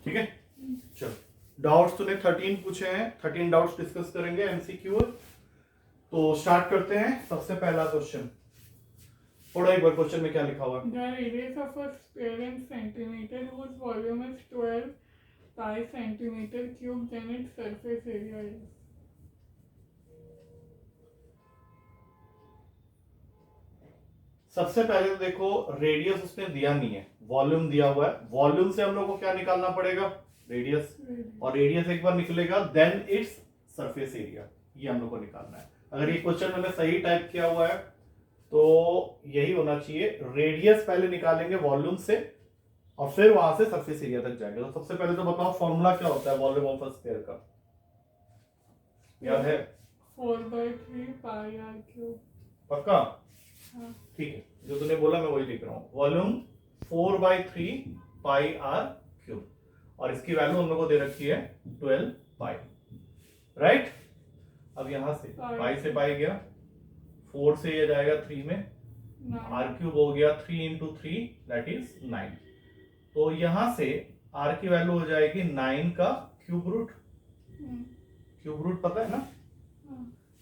ठीक है, चलो डाउट्स तूने 13 पूछे हैं, 13 डाउट्स डिस्कस करेंगे एमसीक्यू। तो स्टार्ट करते हैं। सबसे पहला क्वेश्चन पढ़ो एक बार, क्वेश्चन में क्या लिखा हुआ है। The radius of a sphere in centimeter whose volume is 12 pi centimeter cube, then its surface area is. सबसे पहले तो देखो रेडियस उसने दिया नहीं है, वॉल्यूम दिया हुआ है। वॉल्यूम से हम लोग को क्या निकालना पड़ेगा, रेडियस, और रेडियस एक बार निकलेगा देन इट्स सरफेस एरिया, ये हम लोग को निकालना है। अगर ये क्वेश्चन मैंने सही टाइप किया हुआ है तो यही होना चाहिए, रेडियस पहले निकालेंगे वॉल्यूम से और फिर वहां से सरफेस एरिया तक जाएंगे। तो सबसे पहले तो बताओ फॉर्मूला क्या होता है वॉल्यूम ऑफ अ स्फीयर का, याद है? 4/3 pi r cube. पक्का? हाँ. ठीक है, जो तूने बोला मैं वही लिख रहा हूँ। वॉल्यूम 4/3 पाई आर क्यूब, और इसकी वैल्यू हम लोग को दे रखी है 12 पाई, राइट। अब यहां से पाई से पाई गया, 4 से ये जाएगा 3 में, आर क्यूब हो गया 3 इंटू 3 दैट इज 9। तो यहां से आर की वैल्यू हो जाएगी 9 का क्यूब रूट। क्यूब रूट पता है ना,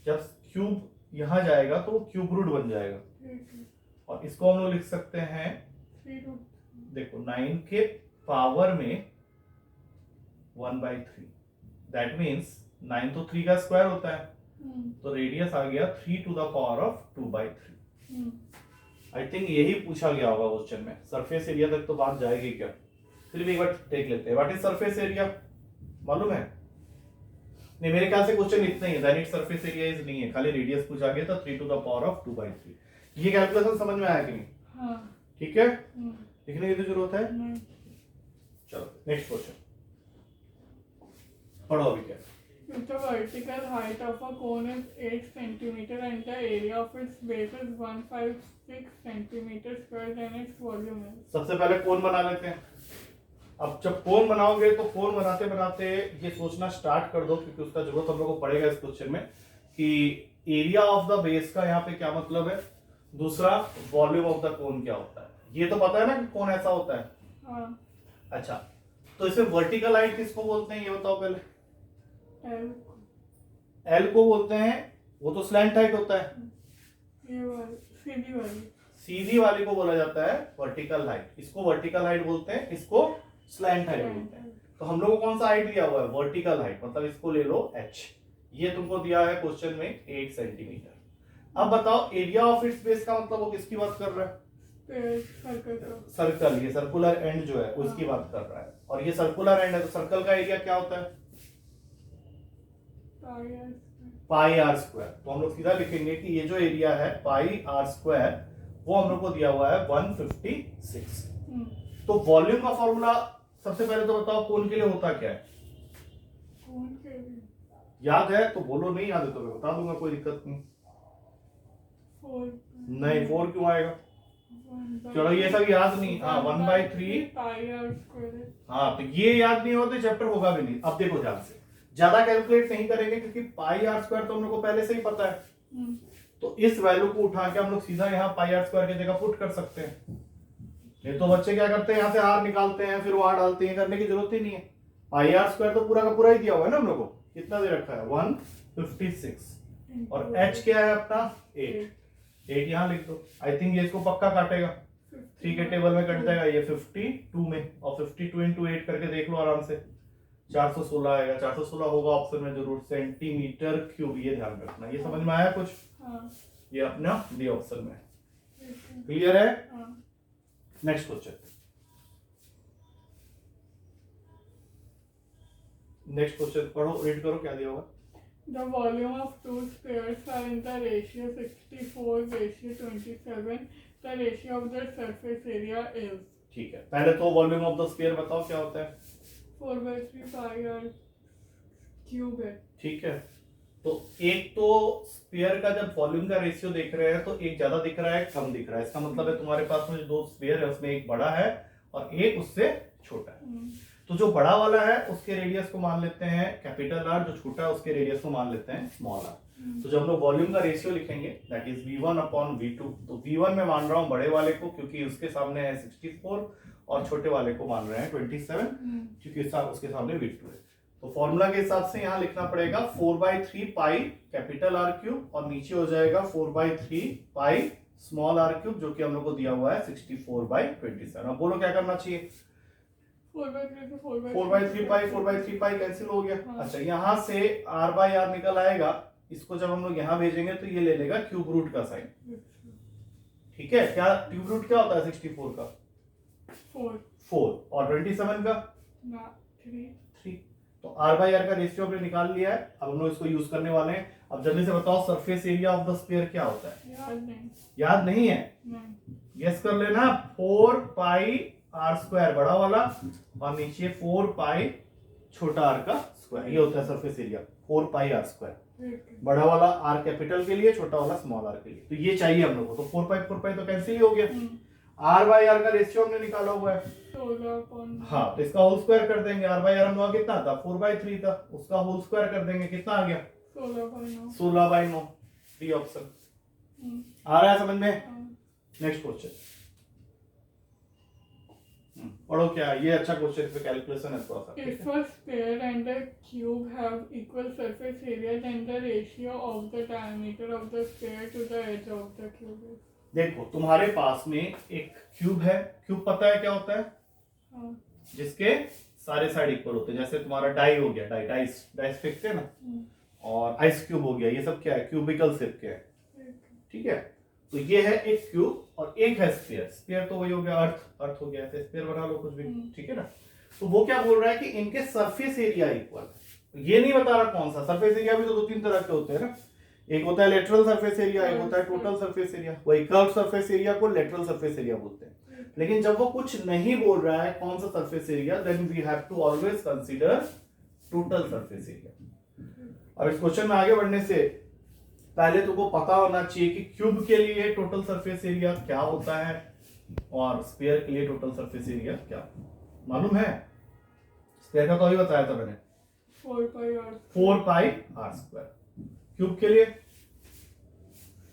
जब क्यूब यहां जाएगा तो वो क्यूब रूट बन जाएगा, और इसको हम लोग लिख सकते हैं, देखो 9 के पावर में 1/3, दैट मीन्स 9 तो 3 का स्क्वायर होता है, तो रेडियस आ गया 3 to the power of 2/3। I think यही पूछा गया होगा क्वेश्चन में। सरफेस एरिया तक तो बात जाएगी क्या, फिर भी एक बार देख लेते हैं। व्हाट इज सरफेस एरिया, मालूम है? नहीं, मेरे ख्याल से क्वेश्चन इतना ही है, that is surface area is नहीं है, खाली रेडियस पूछा गया था 3 टू द पावर ऑफ 2/3। ये कैलकुलेशन समझ में आया कि नहीं? हाँ. ठीक है, लिखने की तो जरूरत है। चलो नेक्स्ट क्वेश्चन पढ़ो अभी क्या। If the vertical height of a cone is 8 centimeter and the area of its base is 156 centimeter square, then its volume is. सबसे पहले कोन बना लेते हैं। अब जब कोन बनाओगे तो कोन बनाते बनाते ये सोचना स्टार्ट कर दो, क्योंकि उसका जरूरत हम लोग को पड़ेगा इस क्वेश्चन में, कि एरिया ऑफ द बेस का यहाँ पे क्या मतलब है, दूसरा वॉल्यूम ऑफ द कोन क्या होता है। ये तो पता है ना कि कोन ऐसा होता है। हाँ. अच्छा, तो इसमें वर्टिकल हाइट किसको बोलते हैं ये बताओ पहले। एल को बोलते हैं, वो तो स्लैंट हाइट होता है। ये वाली सीधी वाली, सीधी वाली को बोला जाता है वर्टिकल हाइट, इसको वर्टिकल हाइट बोलते हैं, इसको स्लैंट हाइट बोलते हैं। तो हम लोग को कौन सा हाइट दिया हुआ है, वर्टिकल हाइट, मतलब इसको ले लो h, ये तुमको दिया है क्वेश्चन में 8 सेंटीमीटर। अब बताओ एरिया ऑफ इट्स बेस का मतलब वो किसकी बात कर रहा है, सर्कल, ये सर्कुलर एंड जो है उसकी बात कर रहा है, और ये सर्कुलर एंड है, तो सर्कल का एरिया क्या होता है, पाई आर स्क्वायर। तो हम लोग सीधा लिखेंगे कि ये जो एरिया है पाई आर स्क्वायर, वो हम लोग को दिया हुआ है 156। तो वॉल्यूम का फॉर्मूला सबसे पहले तो बताओ कोन के लिए होता क्या है, याद है तो बोलो, नहीं याद है तो मैं बता दूंगा, कोई दिक्कत नहीं। 4 क्यों आएगा, चलो ये सब याद नहीं, हाँ 1/3 हाँ, तो ये याद नहीं होते चैप्टर होगा भी नहीं। अब देखो ध्यान से, ज्यादा कैलकुलेट नहीं करेंगे क्योंकि पाई आर स्क्वायर तो हम लोग को पहले से ही पता है। तो इस वैल्यू को उठा के हम लोग सीधा यहाँ पाई आर स्क्वायर की जगह पुट कर सकते हैं। ये तो बच्चे क्या करते हैं, यहाँ से आर निकालते हैं फिर वहां डालते हैं, करने की जरूरत ही नहीं है। पाई आर स्क्वायर तो पूरा का पूरा ही दिया हुआ है ना हम लोग को, कितना दे रखा है 156, और h क्या है अपना 8 यहाँ लिख दो। आई थिंक ये इसको पक्का काटेगा, 3 के टेबल में कट जाएगा, ये 52 में, और 52 इंटू 8 करके देख लो आराम से, 416 आएगा। 416 होगा ऑप्शन में जरूर, सेंटीमीटर क्यूब, ये ध्यान रखना। ये समझ में आया कुछ? हाँ. ये अपना डी ऑप्शन में क्लियर है। नेक्स्ट क्वेश्चन, नेक्स्ट क्वेश्चन पढ़ो, रीड करो क्या दिया होगा। The volume of two spheres are in the ratio 64:27. The ratio of their surface area is. ठीक है, पहले तो वॉल्यूम ऑफ द स्फीयर बताओ क्या होता है, 4/3 pi r cube है। ठीक है। तो एक तो स्फीयर का जब वॉल्यूम का रेशियो देख रहे हैं तो एक ज्यादा दिख रहा है, कम दिख रहा है, इसका मतलब है तुम्हारे पास में जो दो स्फीयर है उसमें एक बड़ा है और एक उससे छोटा है। तो जो बड़ा वाला है उसके रेडियस को मान लेते हैं कैपिटल आर, जो छोटा है उसके रेडियस को मान लेते हैं स्मॉल आर। तो जब हम लोग वॉल्यूम का रेशियो लिखेंगे दैट इज v1/v2, तो v1 में मान रहा हूं बड़े वाले को क्योंकि उसके सामने है 64 और छोटे वाले को मान रहे हैं 27 क्योंकि उसके सामने V2 है। तो फॉर्मूला के हिसाब से यहाँ लिखना पड़ेगा 4/3 पाई कैपिटल आर क्यूब और नीचे हो जाएगा 4/3 पाई स्मॉल आर क्यूब जो कि हम लोग को दिया हुआ है 64/27। अब बोलो क्या करना चाहिए? 4/3 पाई कैंसिल हो गया। हाँ। अच्छा यहाँ से r/r निकल आएगा, इसको जब हम लोग यहाँ भेजेंगे तो ये ले लेगा क्यूब रूट का साइन। ठीक है, क्या क्यूब रूट क्या होता है 64 का? 4 और 27 का 3। तो r/r का रेशियो हमने निकाल लिया है। अब हम लोग इसको यूज करने वाले हैं। अब जल्दी से बताओ surface area of the sphere क्या होता है? याद नहीं है? गेस कर लेना। 4 पाई r स्क्वायर बड़ा वाला और नीचे 4 पाई छोटा r का स्क्वायर, ये होता है सरफेस एरिया। 4 पाई r स्क्वायर, बड़ा वाला r कैपिटल के लिए, छोटा वाला स्मॉल r के लिए। तो ये चाहिए हम लोग को। तो 4 पाई तो कैंसिल ही हो गया। r/r का रेशियो हमने निकाला हुआ है 16। हाँ, तो इसका होल स्क्वायर कर देंगे। r/r हम लोग कितना था? 4/3 था, उसका होल स्क्वायर कर देंगे, कितना आ गया? 16/9। डी ऑप्शन आ रहा है समझ में? नेक्स्ट क्वेश्चन पढ़ो। क्या ये अच्छा क्वेश्चन, इस पे कैलकुलेशन है थोड़ा सा। If a sphere and a cube have equal surface area, then the ratio of the diameter of the sphere to the edge of the cube is। देखो तुम्हारे पास में एक क्यूब है। क्यूब पता है क्या होता है? हाँ। जिसके सारे साइड इक्वल होते हैं। जैसे तुम्हारा डाई हो गया, डाइस फेंकते हैं ना, और आइस क्यूब हो गया। ये सब क्या है? क्यूबिकल शेप के है। ठीक है, तो ये है एक क्यूब और एक है स्फीयर। स्फीयर तो वही हो गया, अर्थ हो गया। ऐसे स्फीयर बना लो कुछ भी। ठीक है ना? तो वो क्या बोल रहा है कि इनके सरफेस एरिया इक्वल। ये नहीं बता रहा कौन सा। सरफेस एरिया भी तो 2-3 तरह के होते हैं ना। एक होता है लेटरल सरफेस एरिया, एक होता है टोटल सरफेस एरिया। वही कर्व सरफेस एरिया को लेटरल सरफेस एरिया बोलते हैं। लेकिन जब वो कुछ नहीं बोल रहा है कौन सा surface area, then we have to always consider total surface area. अब इस क्वेश्चन में आगे बढ़ने से पहले तुमको पता होना चाहिए कि क्यूब के लिए टोटल सरफेस एरिया क्या होता है और स्फीयर के लिए टोटल सरफेस एरिया क्या। मालूम है? स्फीयर का तो अभी बताया था मैंने, 4 पाई r स्क्वायर। क्यूब के लिए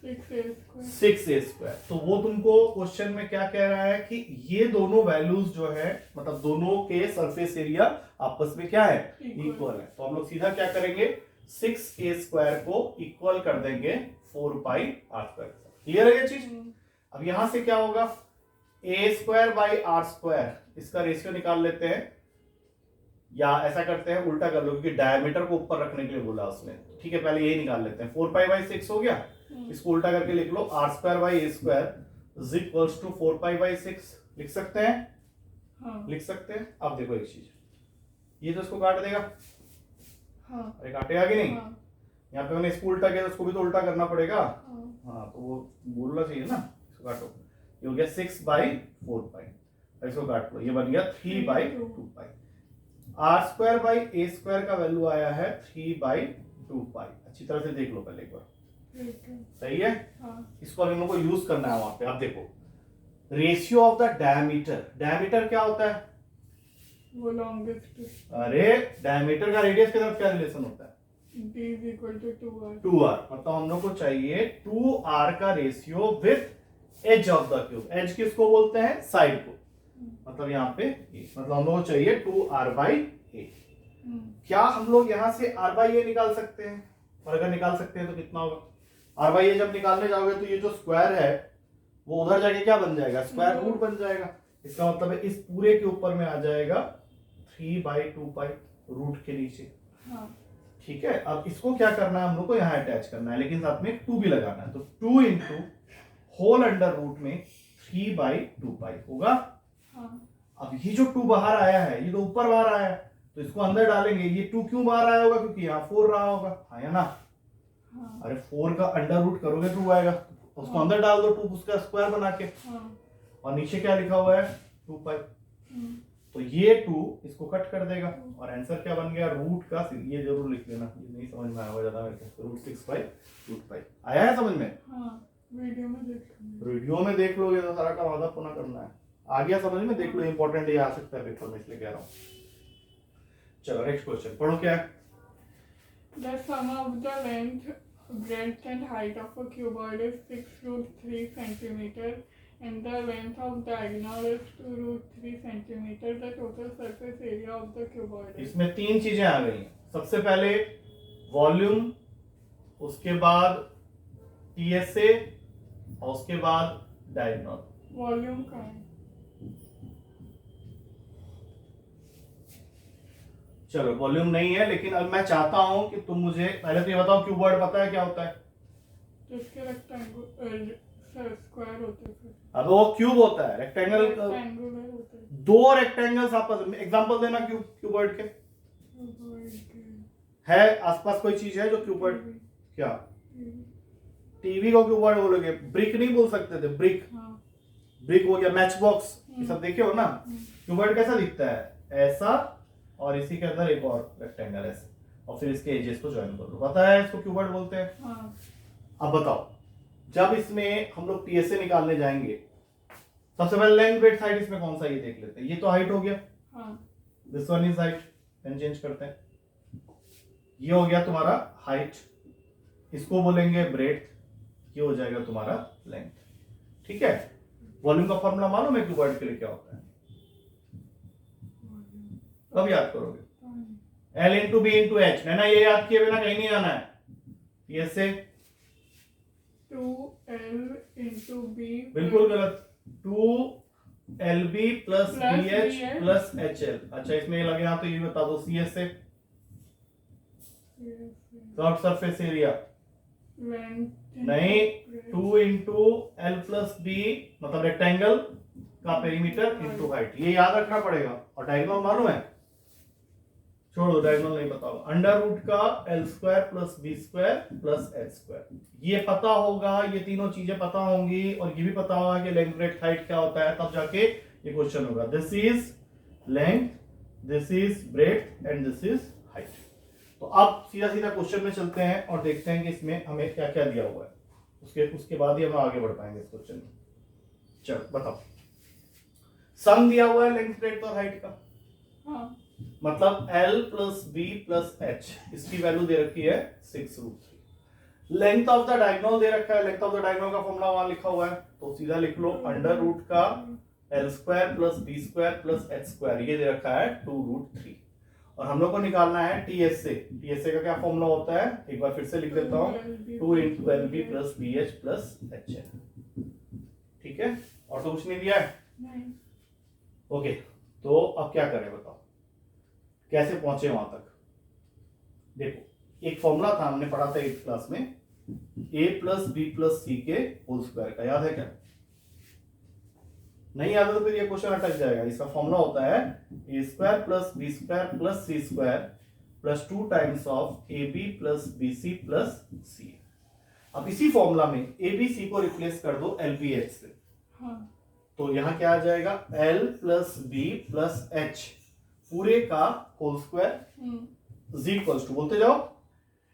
6a स्क्वायर। तो वो तुमको क्वेश्चन में क्या कह रहा है कि ये दोनों वैल्यूज जो है, मतलब दोनों के सरफेस एरिया आपस में क्या है? इक्वल है। तो हम लोग सीधा क्या करेंगे? 6a स्क्वायर को इक्वल कर देंगे 4 पाई r स्क्वायर। क्लियर है ये चीज? अब यहां से क्या होगा? a square by r square, इसका रेशियो निकाल लेते हैं, या ऐसा करते हैं उल्टा कर लो क्योंकि डायमीटर को ऊपर रखने के लिए बोला उसने। ठीक है, पहले यही निकाल लेते हैं। 4 पाई बाई 6 हो गया, इसको उल्टा करके लिख लो। r square by a square is equals to 4 pi by 6। लिख सकते हैं? हाँ। लिख सकते हैं। अब देखो एक चीज, ये तो इसको काट देगा। हाँ। अरे काटेगा कि नहीं? हाँ। यहाँ पे मैंने इसको उल्टा किया तो उसको भी तो उल्टा करना पड़ेगा। हाँ, तो वो बोलना चाहिए ना। इसको काटो, ये हो गया 6/4 पाई। इसको काट लो, ये बन गया 3/2 पाई। r square by a square का वैल्यू आया है 3/2 पाई। अच्छी तरह से देख लो पहले एक बार। सही है? हाँ। इसको हम लोग को यूज करना है वहां पे। अब देखो ratio of the diameter. Diameter क्या होता है? वो लॉन्गेस्ट। अरे डायमीटर का रेडियस के साथ क्या रिलेशन होता है? d is equal to 2r। 2r। मतलब हम लोग को चाहिए 2r का ratio with edge of the cube. Edge किसको बोलते हैं? साइड को। मतलब यहाँ पे मतलब हम लोग को चाहिए 2r/a। क्या हम लोग यहाँ से r/a निकाल सकते हैं? और अगर निकाल सकते हैं तो कितना होगा? r/a जब निकालने जाओगे तो ये जो स्क्वायर है वो उधर जाके क्या बन जाएगा? स्क्वायर रूट बन जाएगा। इसका मतलब है इस पूरे के ऊपर में आ जाएगा 3/2 पाई रूट के नीचे। हाँ। ठीक है, अब इसको क्या करना है? हम लोग को यहाँ अटैच करना है, लेकिन साथ में 2 भी लगाना है। तो 2 इंटू होल अंडर रूट में 3/2 पाई होगा। हाँ। अब ये जो 2 बाहर आया है, ये तो ऊपर बाहर आया है, तो इसको अंदर डालेंगे। ये 2 क्यों बाहर आया होगा? क्योंकि यहाँ 4 रहा होगा। हाँ या ना? हाँ। अरे 4 का अंडर रूट करोगे 2 आएगा, उसको अंदर डाल दो 2 उसका स्क्वायर बना के। और नीचे क्या लिखा हुआ है? 2 पाई। तो ये 2 इसको कट कर देगा और आंसर क्या बन गया? रूट का, ये जरूर लिख लेना, ये नहीं समझ में आया होगा ज्यादा मेरे को। रूट 6/रूट पाई आया है समझ में? हाँ, वीडियो में देख लो। वीडियो में देख लोगे तो सारा काम आधा पुनः करना है। आ गया समझ में? देख लो, इंपॉर्टेंट ये आ सकता है पेपर में, इसलिए कह रहा हूँ। चलो नेक्स्ट क्वेश्चन पढ़ो। क्या है? The sum of the length, breadth and height of a cuboid is 6√3 centimeter and the length of diagonal is 2√3 centimeter. The total surface area of the cuboid is. इसमें तीन चीजें आ गई हैं। सबसे पहले वॉल्यूम, उसके बाद टीएसए और उसके बाद डायगोनल। वॉल्यूम का है। चलो वॉल्यूम नहीं है, लेकिन अब मैं चाहता हूं कि तुम मुझे पहले तो ये बताओ क्यूबॉइड पता है क्या होता है? जिसके रेक्टेंगुलर स्क्वायर होते हैं। अब वो क्यूब होता है, रेक्टेंगल रेक्टेंगुलर होते हैं। दो रेक्टेंगल्स आपस में। एग्जांपल देना क्यूबॉइड के। है आसपास कोई चीज है जो क्यूबॉइड? क्या? टीवी को क्यूबॉइड बोलोगे? ब्रिक नहीं बोल सकते थे? ब्रिक, ब्रिक हो गया, मैच बॉक्स, ये सब देखे हो ना। क्यूबॉइड कैसा दिखता है? ऐसा, और इसी के अंदर एक और रेक्टेंगल ऐसे, और फिर इसके एजेस को ज्वाइन कर लो। पता है इसको क्यूबॉइड बोलते हैं। अब बताओ, जब इसमें हम लोग टीएसए निकालने जाएंगे, सबसे पहले लेंथ ब्रेड्थ हाइट इसमें कौन सा ये देख लेते हैं। ये तो हाइट हो गया, this one is height, pen change करते हैं। ये हो गया तुम्हारा हाइट, इसको बोलेंगे ब्रेड्थ, ये हो जाएगा तुम्हारा लेंथ। ठीक है। वॉल्यूम का फॉर्मूला मालूम है क्यूबॉइड के लिए क्या होता है? कब याद करोगे? L into B into H. ना ये याद किए बिना कहीं नहीं आना है। टीएसए 2L इंटू बी, बिल्कुल गलत। 2LB plus BH plus HL। अच्छा इसमें लगे यहाँ तो ये बता दो CSA, कर्व सरफेस एरिया। नहीं, 2 इंटू L प्लस B मतलब रेक्टेंगल का पेरीमीटर इंटू हाइट। ये याद रखना पड़ेगा। और डायगोनल मालूम है? छोड़ो, डायगोनल नहीं बताओ। अंडर रूट का L square plus B square plus H square, ये पता होगा। ये तीनों चीजें पता होंगी, और ये भी पता होगा कि लेंथ ब्रेड्थ हाइट क्या होता है, तब जाके ये क्वेश्चन होगा। This is length, this is breadth and this is height. तो अब सीधा सीधा क्वेश्चन में चलते हैं और देखते हैं कि इसमें हमें क्या क्या दिया हुआ है। उसके बाद ही हम आगे बढ़ पाएंगे इस क्वेश्चन में। चलो बताओ, सम दिया हुआ है लेंथ ब्रेड्थ और हाइट का। मतलब L plus B plus H, इसकी वैल्यू दे रखी है 6√3। लेंथ ऑफ द डायगोनल दे रखा है। लेंथ ऑफ द डायगोनल का फॉर्मूला वहां लिखा हुआ है, तो सीधा लिख लो अंडर रूट का L square plus B square plus H square, ये दे रखा है 2√3। और हम लोग को निकालना है टीएसए। टीएसए का क्या फॉर्मूला होता है, एक बार फिर से लिख देता हूं, 2 into LB plus BH plus HL। ठीक है, और तो कुछ नहीं दिया है? नहीं। ओके, तो अब क्या करें बताओ, कैसे पहुंचे वहां तक? देखो, एक फॉर्मूला था, हमने पढ़ा था 8th क्लास में, a प्लस बी प्लस सी के होल स्क्वायर का। याद है क्या? नहीं याद है तो फिर ये क्वेश्चन अटक जाएगा। इसका फॉर्मूला होता है a square plus B square plus C square plus 2 times of A B plus B C plus C. अब इसी फॉर्मूला में ए बी सी को रिप्लेस कर दो LBH से। तो यहां क्या आ जाएगा? L plus B plus H पूरे का whole square is equals to, बोलते जाओ,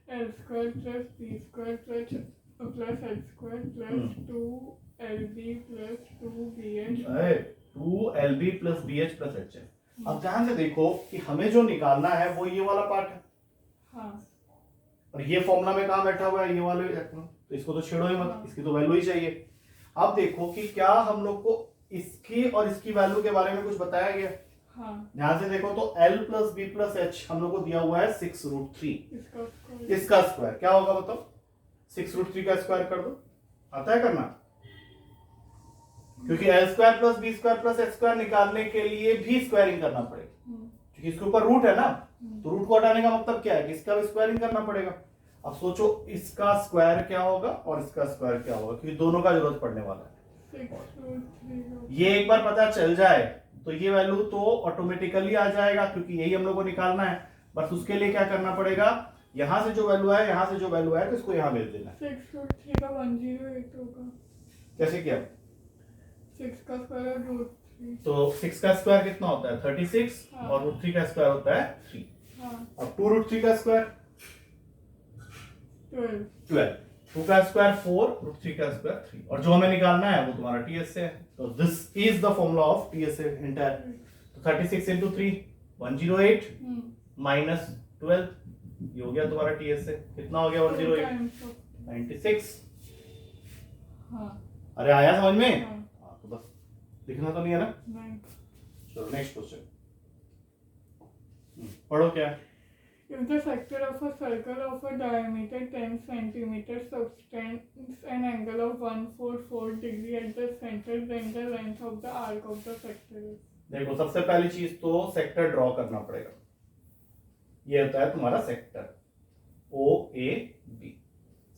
L square plus B square plus H square plus 2LB plus 2BH 2LB plus BH plus H। अब ध्यान से देखो कि हमें जो निकालना है वो ये वाला पार्ट है। और ये फॉर्मूला में कहां बैठा हुआ है? ये वाले, तो इसको तो छेड़ो ही मत, इसकी तो वैल्यू ही चाहिए। अब देखो कि क्या हम लोग को इसकी और इसकी वैल्यू के बारे में कुछ बताया गया? ध्यान से देखो तो L plus B plus H हम लोग को दिया हुआ है 6√3। इसका स्क्वायर क्या होगा बताओ? 6√3 का स्क्वायर कर दो। आता है करना? क्योंकि L square plus B square plus H square निकालने के लिए भी स्क्वायरिंग करना पड़ेगा, क्योंकि इसके ऊपर रूट है ना। तो रूट को हटाने का मतलब क्या है कि इसका भी स्क्वायरिंग करना पड़ेगा। अब सोचो इसका स्क्वायर क्या होगा और इसका स्क्वायर क्या होगा, क्योंकि दोनों का जरूरत पड़ने वाला है। ये एक बार पता चल जाए तो ये वैल्यू तो ऑटोमेटिकली आ जाएगा, क्योंकि यही हम लोग को निकालना है। बस उसके लिए क्या करना पड़ेगा, यहां से जो वैल्यू है, यहां से जो वैल्यू है, तो इसको यहां भेज देना। 6√3 का 108 होगा। कैसे किया? 6 का स्क्वायर √3, तो 6 का स्क्वायर कितना होता है? 36। और √3 का स्क्वायर होता है 3। अब 2√3 का स्क्वायर 12, 2 का स्क्वायर 4, √3 का स्क्वायर 3। और जो हमें निकालना है वो तुम्हारा टीएसए है। तो this is the formula of TSA entire. तो 36 into 3 108 माइनस 12, ये हो गया तुम्हारा टीएसए। कितना हो गया? 108 96। अरे आया समझ में? लिखना तो नहीं है ना? नहीं। चलो नेक्स्ट क्वेश्चन पढ़ो क्या है। If the sector of a circle of a diameter 10 centimeters subtends an angle of 144 degree at the center, then the length of the arc of the sector is. देखो सबसे पहली चीज तो सेक्टर ड्रॉ करना पड़ेगा। ये होता है तुम्हारा sector O A B.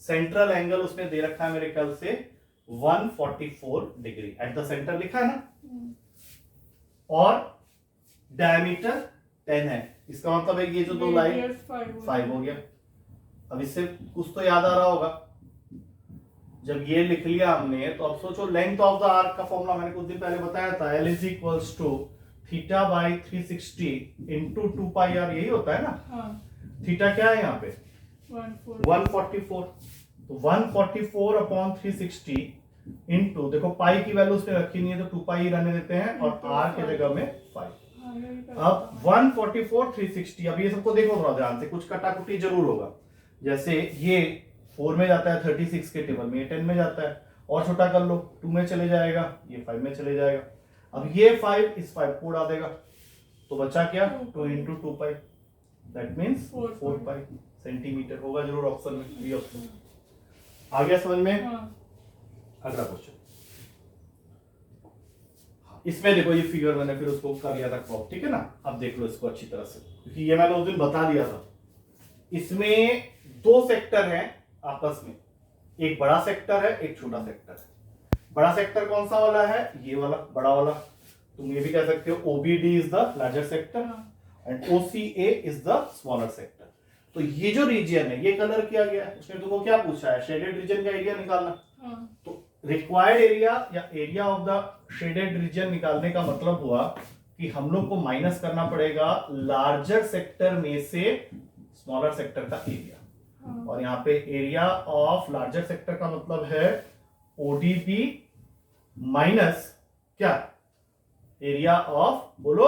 Central angle उसने दे रखा है मेरे ख्याल से 144 डिग्री एट द सेंटर लिखा है ना, और डायमीटर 10 है। इसका मतलब है ये जो दो लाइन Radius 5 हो गया। अब इससे कुछ तो याद आ रहा होगा, जब ये लिख लिया हमने तो अब सोचो लेंथ ऑफ द आर्क का फॉर्मूला मैंने कुछ दिन पहले बताया था, L is equals to theta by 360 into 2 pi R, यही होता है ना। हाँ, थीटा क्या है यहाँ पे 144। तो 144 अपॉन 360 इंटू, देखो पाई की वैल्यू उसने रखी नहीं है तो 2 पाई रहने देते हैं, और आर के जगह में 5। अब 144 360, अब ये सबको देखो थोड़ा ध्यान से, कुछ कटाकुटी जरूर होगा। जैसे ये 4 में जाता है 36 के टेबल में, ये 10 में जाता है, और छोटा कर लो 2 में चले जाएगा, ये 5 में चले जाएगा। अब ये 5 इस 5 को उड़ा देगा, तो बचा क्या 2 into 2 pi, that means 4 pi centimetre होगा जरूर ऑप्शन में, बी ऑप्शन। आ गया समझ में? अगला क्वेश्चन, इसमें देखो ये फिगर मैंने फिर उसको कर लिया था क्रॉप, ठीक है ना। अब देख लो इसको अच्छी तरह से, क्योंकि ये मैंने उस दिन बता दिया था। इसमें दो सेक्टर हैं आपस में, एक बड़ा सेक्टर है एक छोटा सेक्टर है। बड़ा सेक्टर कौन सा वाला है? ये वाला बड़ा वाला। तुम ये भी कह सकते हो OBD is the larger sector and OCA is the smaller sector. तो ये जो रीजन है ये कलर किया गया है। उसने तुमको क्या पूछा है? शेडेड रीजन का एरिया निकालना। तो रिक्वायर्ड एरिया या area of the shaded region निकालने का मतलब हुआ कि हम लोग को माइनस करना पड़ेगा लार्जर सेक्टर में से स्मॉलर सेक्टर का एरिया। और यहाँ पे एरिया ऑफ लार्जर सेक्टर का मतलब है ओडीबी माइनस क्या? एरिया ऑफ, बोलो,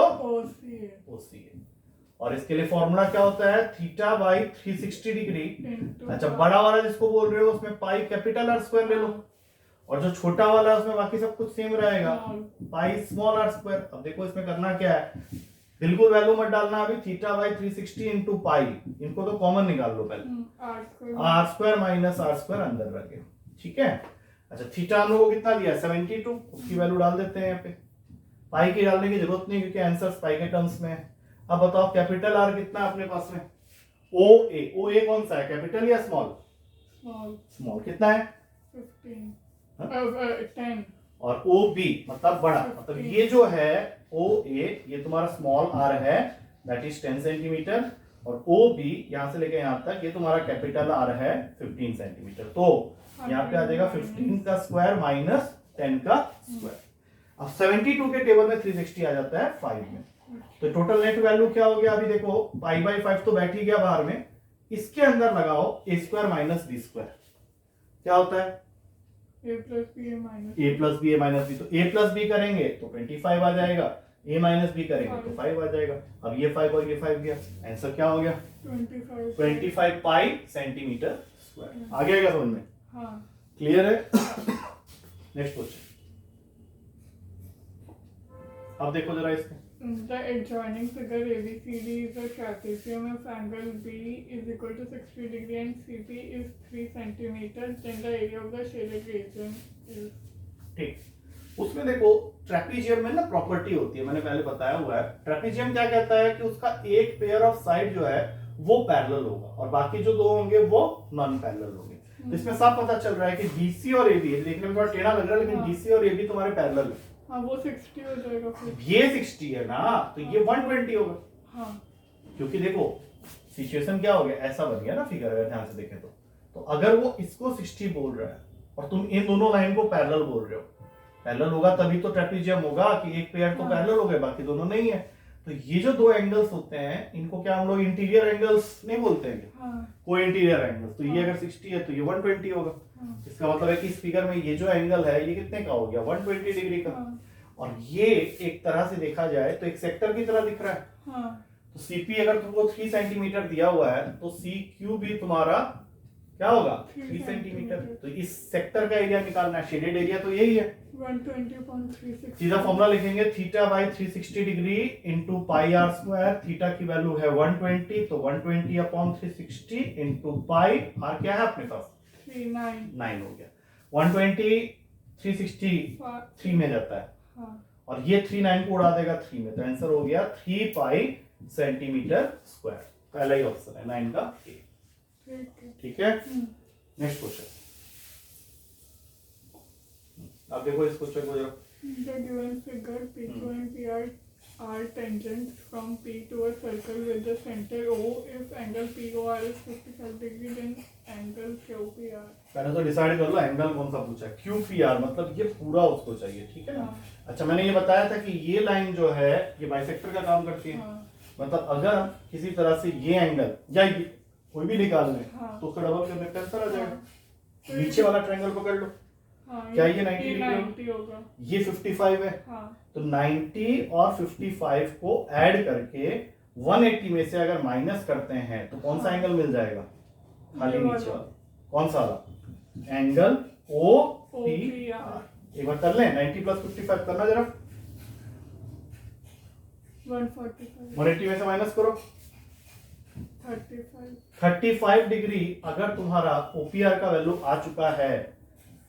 ओसीए। और इसके लिए फॉर्मूला क्या होता है? Theta by 360 degree. अच्छा, बड़ा वाला जिसको बोल रहे हो उसमें पाई कैपिटल आर स्क्वायर ले लो, और जो छोटा वाला है उसमें बाकी सब कुछ सेम रहेगा, पाई स्मॉल आर स्क्वायर। अब देखो इसमें करना क्या है, बिल्कुल वैल्यू मत डालना अभी। थीटा बाई 360 इंटू पाई, इनको तो कॉमन निकाल लो पहले। R square minus R square अंदर रखे, ठीक है। अच्छा, थीटा हम लोग को कितना दिया? 72, उसकी वैल्यू डाल देते हैं यहाँ पे। पाई की डालने की जरूरत नहीं क्योंकि आंसर पाई के टर्म्स में है। अब बताओ कैपिटल आर कितना है अपने पास में? ओ ए कौन सा है, कैपिटल या स्मॉल? स्मॉल कितना है? 10। और ओ बी मतलब बड़ा, मतलब ये जो है ओ ए ये तुम्हारा स्मॉल आर है, दैट इज 10 सेंटीमीटर, और ओ बी यहां से लेकर यहां तक ये तुम्हारा कैपिटल आर है 15 सेंटीमीटर। तो यहाँ पे आ जाएगा 15 का स्क्वायर माइनस 10 का स्क्वायर। अब 72 के टेबल में 360 आ जाता है 5 में, तो टोटल नेट वैल्यू क्या हो गया? अभी देखो पाई बाई 5 तो बैठ ही गया बाहर में, इसके अंदर लगाओ ए स्क्वायर माइनस बी स्क्वायर, क्या होता है? ए प्लस बी ए माइनस बी। तो ए प्लस बी करेंगे तो 25 आ जाएगा, ए माइनस बी करेंगे तो 5 आ जाएगा। अब ये 5 और ये 5 गया, आंसर क्या हो गया? 25 पाई सेंटीमीटर स्क्वायर। आ गया क्या समझ में? हाँ। क्लियर है? नेक्स्ट क्वेश्चन, अब देखो जरा इसमें। The adjoining figure ABCD is a trapezium if angle B is equal to 60 degree and CP is 3 centimeters, then the area of the shaded region is। ठीक, उसमें देखो ट्रेपेजियम में ना प्रॉपर्टी होती है, मैंने पहले बताया हुआ है। ट्रेपेजियम क्या कहता है कि उसका एक पेयर ऑफ साइड जो है वो पैरेलल होगा और बाकी जो दो होंगे वो नॉन पैरेलल होंगे। तो इसमें साफ पता चल रहा है कि BC और AB, देखने में थोड़ा टेढ़ा लग रहा है लेकिन BC और AB तुम्हारे पैरेलल है। हाँ, वो 60 हो जाएगा फिर। ये 60 है ना, तो ये 120 होगा। हाँ। क्योंकि देखो सिचुएशन क्या हो गया, ऐसा बन गया ना फिगर, अगर ध्यान से देखें तो अगर वो इसको 60 बोल रहा है और तुम इन दोनों लाइन को पैरेलल बोल रहे हो, पैरेलल होगा तभी तो ट्रेपेजियम होगा कि एक पेयर तो पैरेलल हो गए बाकी दोनों नहीं है। तो ये जो दो एंगल्स होते हैं इनको क्या हम लोग इंटीरियर एंगल्स नहीं बोलते हैं? हाँ। कोई इंटीरियर एंगल्स। तो ये अगर 60 है तो ये 120 होगा। इसका मतलब है कि इस फिगर में ये जो एंगल है ये कितने का हो गया? 120 डिग्री का। और ये एक तरह से देखा जाए तो एक सेक्टर की तरह दिख रहा है। हाँ। तो CP अगर तुमको 3 सेंटीमीटर दिया हुआ है तो CQ भी तुम्हारा क्या होगा 3 3 सेंटीमीटर। सेंटीमीटर। तो इस सेक्टर का एरिया निकालना है, शेडेड एरिया तो यही है। 120.36 सीधा फॉर्मूला लिखेंगे theta by 360 degree into pi R square. Theta की वैल्यू है 120, तो 120 अपॉन 360 इंटू पाई, आर क्या है अपने पास 39 हो गया। 120 360 3 में जाता है, हाँ और ये 39 को उड़ा देगा 3 में, तो आंसर हो गया 3 पाई सेंटीमीटर स्क्वायर। पहला ही ऑप्शन है 9 का ए। ठीक है। ठीक है, नेक्स्ट क्वेश्चन। अब देखो इस क्वेश्चन को जरा। The given figure PQ and PR are tangents from P to a circle with the center O. If angle POR is 55 degree, then angle QPR. पहले तो डिसाइड कर लो एंगल कौन सा पूछा है। QPR मतलब ये पूरा उसको चाहिए, ठीक है ना। हाँ। अच्छा, मैंने ये बताया था कि ये लाइन जो है ये बाइसेक्टर का काम करती है। हाँ। मतलब अगर किसी तरह से ये एंगल या ये कोई भी निकाल लें, हाँ। तो उसका डबल करने पे आंसर आ जाएगा। हाँ। नीचे वाला ट्रायंगल पकड़ लो, हाँ, क्या ये 90 डिग्री 90 होगा। ये 55 है, हाँ। तो 90 और 55 को ऐड करके 180 में से अगर माइनस करते हैं तो कौन सा हाँ। एंगल मिल जाएगा, खाली ये नीचे वाला। वाला कौन सा वाला angle O P OPR। R. एक बार कर लें, 90 प्लस 55 करना जरा, 145 180 में से माइनस करो 35 35 डिग्री। अगर तुम्हारा ओपीआर का वैल्यू आ चुका है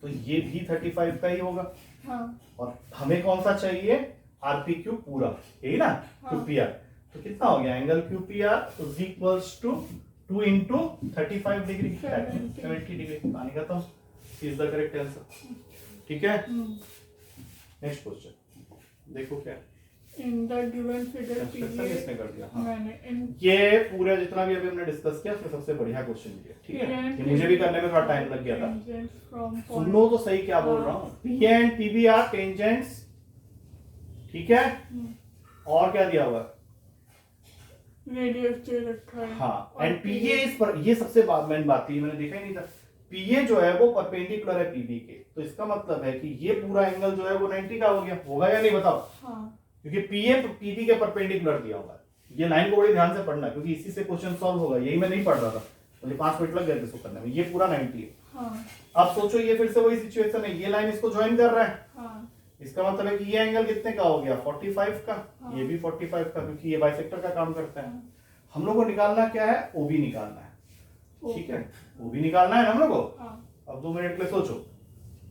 तो ये भी 35 का ही होगा। हाँ। और हमें कौन सा चाहिए, आरपी क्यू पूरा, यही ना, हाँ। क्यूपीआर। तो कितना हो गया angle QPR is equals to 2 into 35 degree 70 degree. पानी खत्म, इज द करेक्ट आंसर। ठीक है, नेक्स्ट क्वेश्चन देखो क्या In the given figure construction किसने कर दिया। हाँ। मैंने in ये पूरा जितना भी अभी हमने डिस्कस किया उसमें सबसे बढ़िया क्वेश्चन दिया, ठीक है। ये मुझे भी करने में थोड़ा टाइम लग गया था। tangents from सुन लो तो सही क्या बोल रहा हूँ। P and PB are tangents, ठीक है। और क्या दिया हुआ, रेडियस दे रखा है। हाँ, और एंड पीए इस पर, ये सबसे मेन बात थी, मैंने देखा ही नहीं था। पीए जो है वो परपेंडिकुलर है पीबी के, तो इसका मतलब है कि ये पूरा एंगल जो है वो 90 का हो गया, होगा या नहीं बताओ। हाँ। क्योंकि पीए पीबी के परपेंडिकुलर दिया हुआ है। ये लाइन को बड़ी ध्यान से पढ़ना, क्योंकि इसी से क्वेश्चन सॉल्व होगा। यही मैं नहीं पढ़ रहा था, मुझे 5 मिनट लग गए थे इसको करने में। ये पूरा 90 है। हाँ। अब सोचो ये फिर से वही सिचुएशन है, ये लाइन इसको ज्वाइन कर रहा है। हाँ। इसका मतलब है कि ये एंगल कितने का हो गया 45 का। हाँ। ये भी 45 का, क्योंकि ये बाइसेक्टर का काम करता है। हाँ। हम लोग को निकालना क्या है, ओबी निकालना है, ठीक है। ओबी निकालना है ना हम लोग को। हाँ। अब 2 मिनट के लिए सोचो,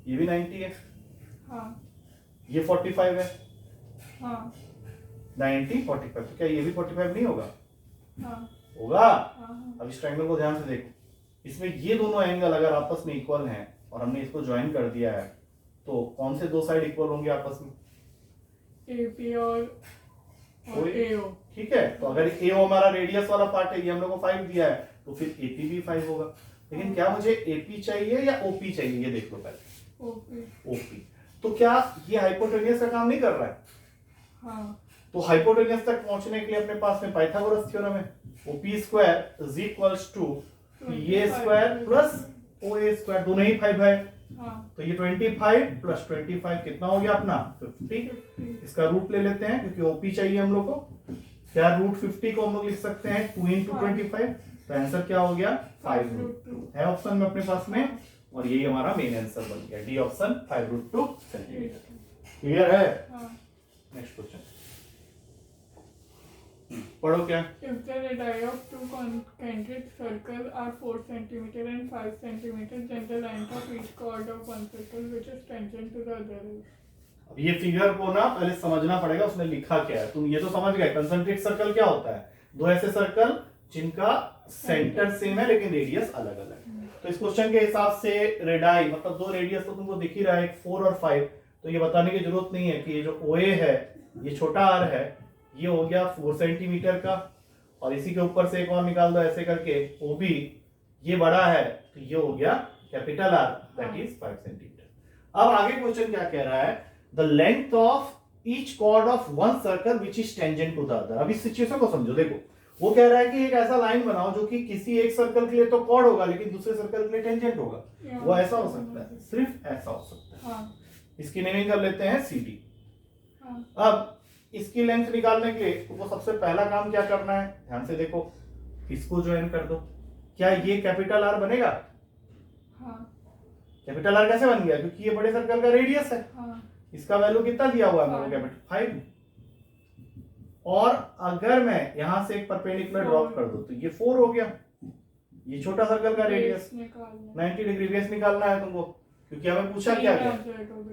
ये भी 90 है, हाँ। ये 45 है, हाँ। 90 45, तो क्या ये भी 45 नहीं होगा, हाँ। होगा। हाँ। अब इस ट्रायंगल को ध्यान से देखो, इसमें ये दोनों एंगल अगर आपस में इक्वल हैं और हमने इसको ज्वाइन कर दिया है, तो कौन से दो साइड इक्वल होंगे आपस में, AP और कोई- AO। ठीक है। तो अगर AO हमारा रेडियस वाला पार्ट है, ये हम लोग को 5 दिया है, तो फिर AP भी 5 होगा। लेकिन क्या मुझे AP चाहिए या OP चाहिए, ये देख लो पहले। OP। तो क्या ये हाइपोटेनियस का काम नहीं कर रहा है। हाँ। तो हाइपोटेनियस तक पहुंचने के लिए अपने पास में पाइथागोरस थ्योरम है। OP square is equals to PA square plus OA square, दोनों ही 5 है। हाँ। तो ये 25 प्लस 25 कितना हो गया अपना 50। इसका रूट ले लेते हैं क्योंकि OP चाहिए हम लोग को। क्या रूट 50 को हम लोग लिख सकते हैं 2 इंटू 25, तो आंसर क्या हो गया 5 रूट 2 है ऑप्शन में अपने पास में, और यही हमारा मेन आंसर बन गया, D option 5 root 2 centimetre. Clear है। हाँ। नेक्स्ट क्वेश्चन पढ़ो क्या। If the radii of two concentric circles are 4 centimeter and 5 centimeter, then the length of each chord of one circle which is tangent to the other is. अब ये figure को ना पहले समझना पड़ेगा, उसने लिखा क्या है। तुम ये तो समझ गए कंसंट्रिक सर्कल क्या होता है, दो ऐसे सर्कल जिनका सेंटर सेम है लेकिन रेडियस अलग अलग है। तो इस क्वेश्चन के हिसाब से रेडाई मतलब दो रेडियस तो तुमको दिख ही रहा है, 4 और 5, तो ये बताने की जरूरत नहीं है कि ये जो OA है ये छोटा r है, ये हो गया 4 सेंटीमीटर का, और इसी के ऊपर से एक और निकाल दो ऐसे करके OB, ये बड़ा है तो ये हो गया capital R that is 5 centimetre. अब आगे क्वेश्चन क्या कह रहा है, the length of each chord of one circle which is tangent to the other. अब इस सिचुएशन को समझो, देखो वो कह रहा है कि एक ऐसा लाइन बनाओ जो कि किसी एक सर्कल के लिए तो कॉर्ड होगा लेकिन दूसरे सर्कल के लिए टेंजेंट होगा। वो ऐसा हो सकता है, सिर्फ ऐसा हो सकता है। हाँ। इसकी नेमिंग कर लेते हैं CD। हाँ। अब इसकी लेंथ निकालने के लिए तुमको सबसे पहला काम क्या करना है, ध्यान से देखो, इसको ज्वाइन कर दो। क्या ये कैपिटल R बनेगा, हाँ कैपिटल आर कैसे बन गया? क्योंकि ये बड़े सर्कल का रेडियस है। हाँ इसका वैल्यू कितना दिया हुआ है मेरे को? कैपिटल 5। और अगर मैं यहां से एक परपेंडिकुलर ड्रॉप कर दूं तो ये 4 हो गया। ये छोटा सर्कल का रेडियस 90 डिग्री बेस निकालना है तुमको, क्योंकि हमें पूछा क्या गया।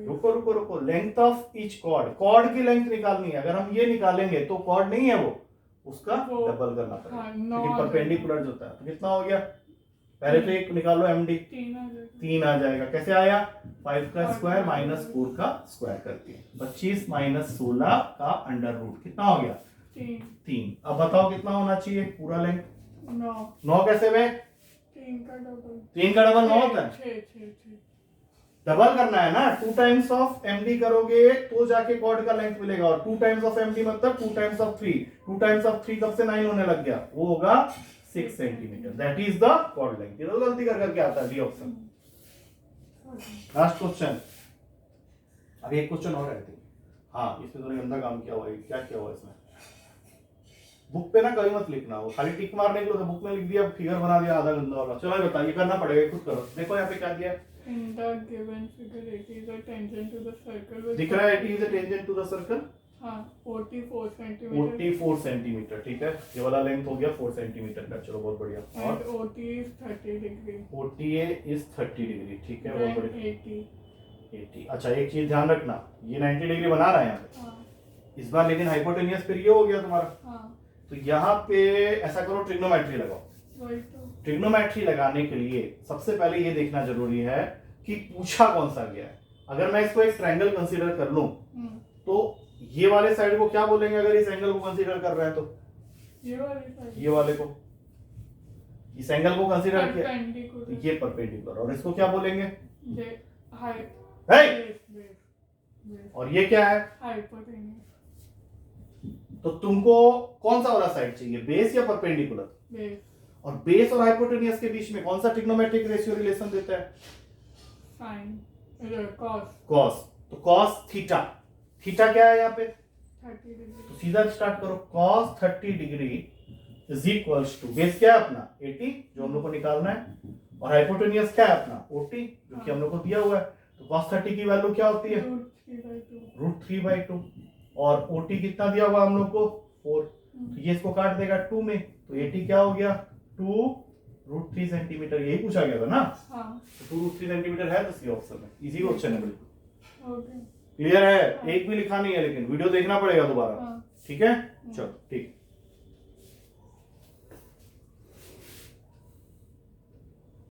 रुको रुको रुको, length of each chord, chord की लेंथ निकालनी है। अगर हम ये निकालेंगे तो कॉर्ड नहीं है वो, उसका डबल करना पड़ेगा, क्योंकि परपेंडिकुलर जो होता है। तो कितना हो गया? पहले तो एक निकालो एमडी, 3 आ जाएगा। कैसे आया? 5 का स्क्वायर माइनस 4 का स्क्वायर करके 25 माइनस 16 का अंडर रूट कितना हो गया? 3। अब बताओ कितना होना चाहिए पूरा लेंथ? 9 कैसे में? 3 का डबल 9 होता है। डबल करना है ना, 2 टाइम्स ऑफ एमडी करोगे तो जाके कॉर्ड का लेंथ मिलेगा। और 2 टाइम्स ऑफ एमडी मतलब 2 टाइम्स ऑफ 3। 2 टाइम्स ऑफ 3 कब से 9 होने लग गया? वो होगा 6 centimetre. That is the chord length. ये तो गलती कर करके आता है बी ऑप्शन। Last question. अभी एक क्वेश्चन और है। हाँ, इसमें थोड़ा गंदा काम किया हुआ है। क्या किया हुआ है इसमें? बुक पे ना कभी मत लिखना, वो खाली टिक मारने के लिए बुक में लिख दिया, फिगर बना दिया आधा गंदा वाला। चलो बताइए, करना पड़ेगा, खुद करो। देखो यहाँ पे क्या दिया है। In the given figure, it is a tangent to the circle with दिख रहा है? it is a tangent to the circle। हाँ 44 सेंटीमीटर। 44 सेंटीमीटर, ठीक है। ये वाला लेंथ हो गया 4 सेंटीमीटर का। चलो बहुत बढ़िया। और OT is 30 degree. OTA is 30 degree, ठीक है, बहुत बढ़िया। 80। अच्छा, एक चीज ध्यान रखना, ये 90 डिग्री बना रहा है यहाँ पे। हाँ इस बार लेकिन हाइपोटेनियस फिर ये हो गया तुम्हारा। हाँ तो यहाँ पे ऐसा करो, ट्रिग्नोमेट्री लगाओ। वही तो। ट्रिग्नोमेट्री लगाने के लिए सबसे पहले ये देखना जरूरी है कि पूछा कौन सा गया है। अगर मैं इसको एक ट्रायंगल कंसीडर कर लूं तो ये वाले साइड को क्या बोलेंगे? अगर इस एंगल को कंसीडर कर रहे हैं तो ये वाले को, इस एंगल को कंसीडर किया परपेंडिकुलर, तो ये परपेंडिकुलर। और इसको क्या बोलेंगे? हाइट। और ये क्या है? हाइपोटेन्यूज। तो तुमको कौन सा वाला साइड चाहिए, बेस या परपेंडिकुलर? बेस। और बेस और हाइपोटेनियस के बीच में कौन सा ट्रिग्नोमेट्रिक रेशियो रिलेशन देता है? Sine cos. कॉस। तो कॉस थीटा, थीटा क्या है यहाँ पे? 30 डिग्री। तो सीधा स्टार्ट करो। Cos 30 degree is equals to, base क्या है अपना? 80 जो हम लोग को निकालना है, और हाइपोटेनियस क्या है अपना? 40 जो कि हम लोग को दिया हुआ है। तो cos 30 की वैल्यू क्या होती है? √3/2। और OT कितना दिया हुआ हम लोग को? 4। तो ये इसको काट देगा 2 में, तो 80 क्या हो गया? 2√3 सेंटीमीटर। यही पूछा गया था ना? हाँ। तो 2√3 सेंटीमीटर है तो सी ऑप्शन में। इजी क्वेश्चन है बिल्कुल। ओके। क्लियर है? एक भी लिखा नहीं है, लेकिन वीडियो देखना पड़ेगा दोबारा। हाँ। ठीक है, चलो ठीक।